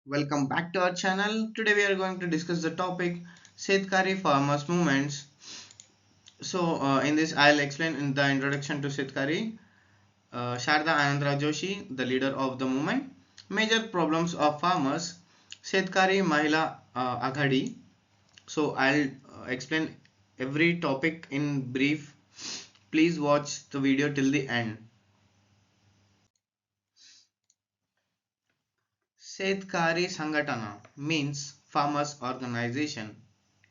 Welcome back to our channel. Today we are going to discuss the topic Shetkari farmers movements. In this I'll explain in the introduction to Shetkari. Sharad Anantrao Joshi, the leader of the movement. Major problems of farmers. Shetkari Mahila Aghadi. I'll explain every topic in brief. Please watch the video till the end. Shetkari Sanghatana means farmers organization.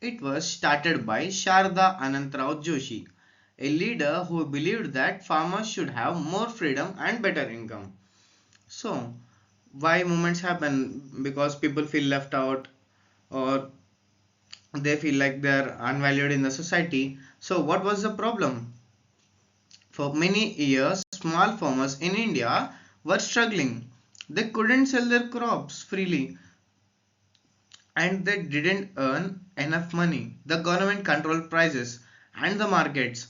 It was started by Sharad Anantrao Joshi, a leader who believed that farmers should have more freedom and better income. So, why movements happen? Because people feel left out or they feel like they are unvalued in the society. So, what was the problem? For many years, small farmers in India were struggling. They couldn't sell their crops freely and they didn't earn enough money. The government controlled prices and the markets,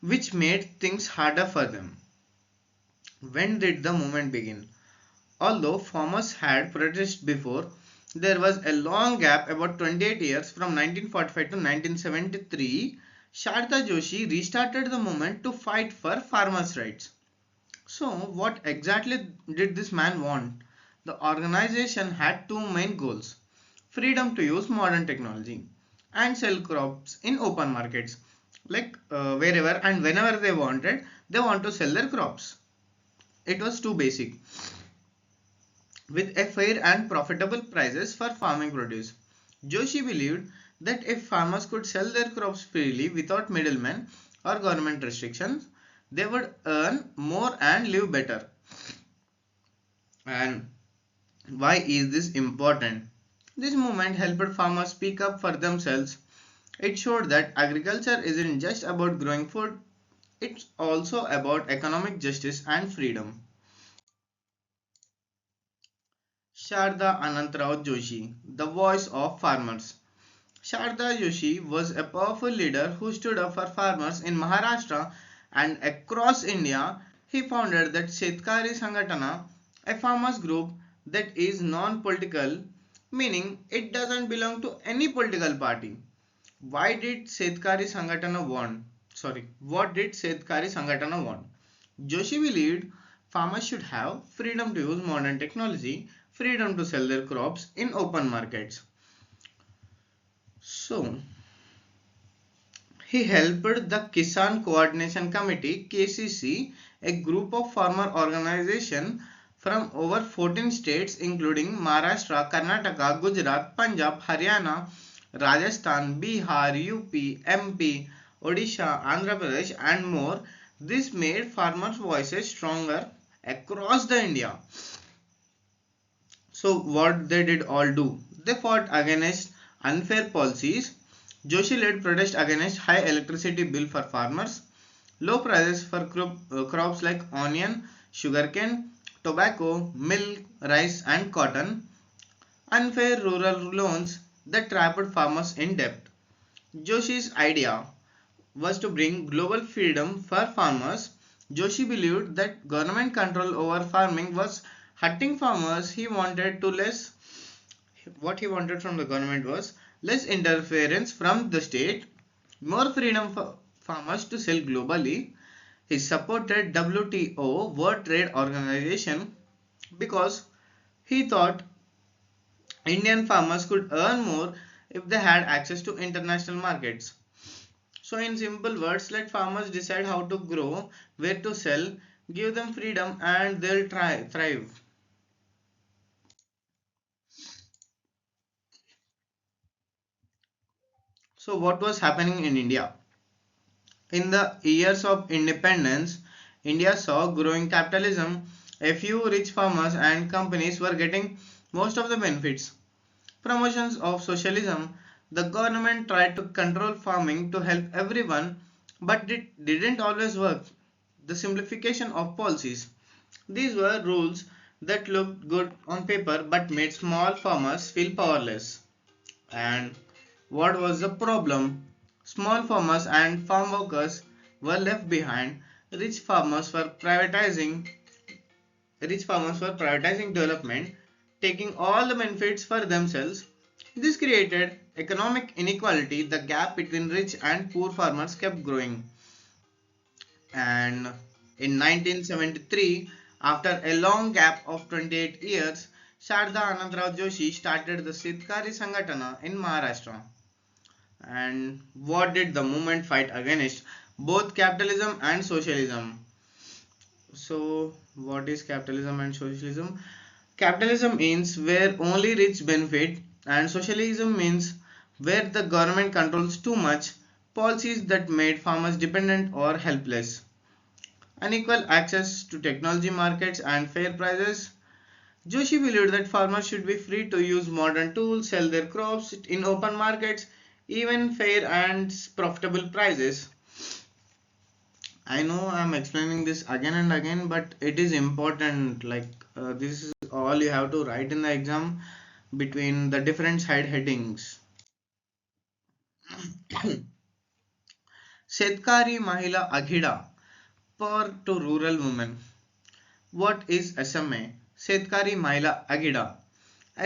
which made things harder for them. When did the movement begin? Although farmers had protested before, there was a long gap about 28 years from 1945 to 1973. Sharda Joshi restarted the movement to fight for farmers' rights. So, what exactly did this man want? The organization had two main goals: freedom to use modern technology and sell crops in open markets, wherever and whenever they wanted, they want to sell their crops. It was too basic, with a fair and profitable prices for farming produce. Joshi believed that if farmers could sell their crops freely without middlemen or government restrictions, they would earn more and live better. And why is this important? This movement helped farmers speak up for themselves. It showed that agriculture isn't just about growing food, it's also about economic justice and freedom. Sharda Anantrao Joshi, the voice of farmers. Sharda Joshi was a powerful leader who stood up for farmers in Maharashtra and across India. He founded the Shetkari Sanghatana, a farmers group that is non-political, meaning it doesn't belong to any political party. Why did Shetkari Sanghatana want? What did Shetkari Sanghatana want? Joshi believed farmers should have freedom to use modern technology, freedom to sell their crops in open markets. So, he helped the Kisan Coordination Committee (KCC), a group of farmer organizations from over 14 states including Maharashtra, Karnataka, Gujarat, Punjab, Haryana, Rajasthan, Bihar, UP, MP, Odisha, Andhra Pradesh and more. This made farmers' voices stronger across the India. So what they did all do? They fought against unfair policies. Joshi led protest against high electricity bill for farmers, low prices for crops like onion, sugarcane, tobacco, milk, rice and cotton, unfair rural loans that trapped farmers in debt. Joshi's idea was to bring global freedom for farmers. Joshi believed that government control over farming was hurting farmers. What he wanted from the government was less interference from the state, more freedom for farmers to sell globally. He supported WTO, World Trade Organization, because he thought Indian farmers could earn more if they had access to international markets. So, in simple words, let farmers decide how to grow, where to sell, give them freedom, and they'll thrive. So, what was happening in India? In the years of independence, India saw growing capitalism. A few rich farmers and companies were getting most of the benefits. Promotions of socialism. The government tried to control farming to help everyone, but it didn't always work. The simplification of policies. These were rules that looked good on paper but made small farmers feel powerless. And what was the problem? Small farmers and farm workers were left behind. Rich farmers were privatizing development. taking all the benefits for themselves. This created economic inequality. The gap between rich and poor farmers kept growing. And in 1973, after a long gap of 28 years, Sharad Anantrao Joshi started the Shetkari Sanghatana in Maharashtra. And what did the movement fight against? Both capitalism and socialism. So, what is capitalism and socialism? Capitalism means where only rich benefit, and socialism means where the government controls too much, policies that made farmers dependent or helpless. Unequal access to technology markets and fair prices. Joshi believed that farmers should be free to use modern tools, sell their crops in open markets, even fair and profitable prices. I know I'm explaining this again and again, but it is important. This is all you have to write in the exam between the different side headings. Shetkari Mahila Aghida, power to rural women. What is SMA? Shetkari Mahila Agida.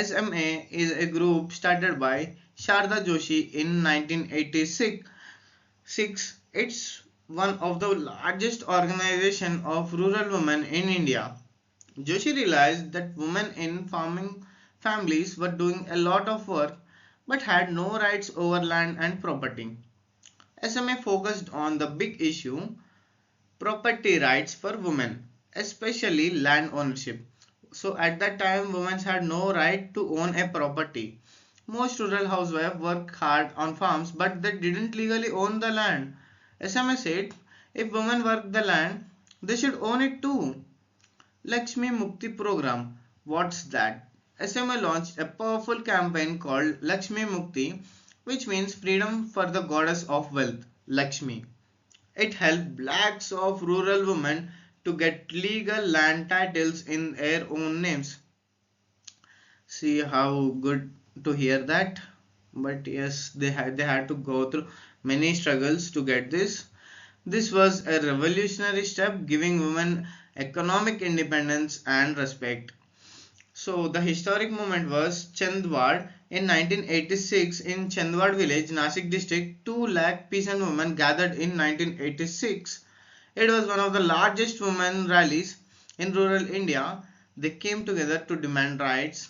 SMA is a group started by Sharda Joshi in 1986. It's one of the largest organization of rural women in India. Joshi realized that women in farming families were doing a lot of work but had no rights over land and property. SMA focused on the big issue property rights for women, especially land ownership. So at that time, women had no right to own a property. Most rural housewives work hard on farms, but they didn't legally own the land. SMA said, if women work the land, they should own it too. Lakshmi Mukti program. What's that? SMA launched a powerful campaign called Lakshmi Mukti, which means freedom for the goddess of wealth, Lakshmi. It helped lakhs of rural women to get legal land titles in their own names. See how good to hear that. But yes, they had to go through many struggles to get this. This was a revolutionary step giving women economic independence and respect. So the historic moment was Chandwad in 1986 in Chandwad village, Nasik district. 2 lakh peasant women gathered in 1986. It was one of the largest women rallies in rural India. They came together to demand rights,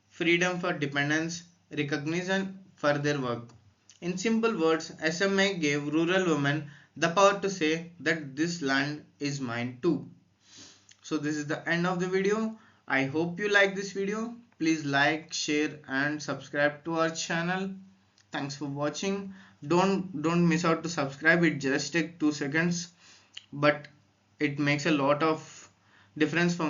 freedom for dependence, recognition for their work. In simple words, SMA gave rural women the power to say that this land is mine too. So this is the end of the video. I hope you like this video. Please like, share and subscribe to our channel. Thanks for watching. Don't miss out to subscribe. It just takes 2 seconds, but it makes a lot of difference for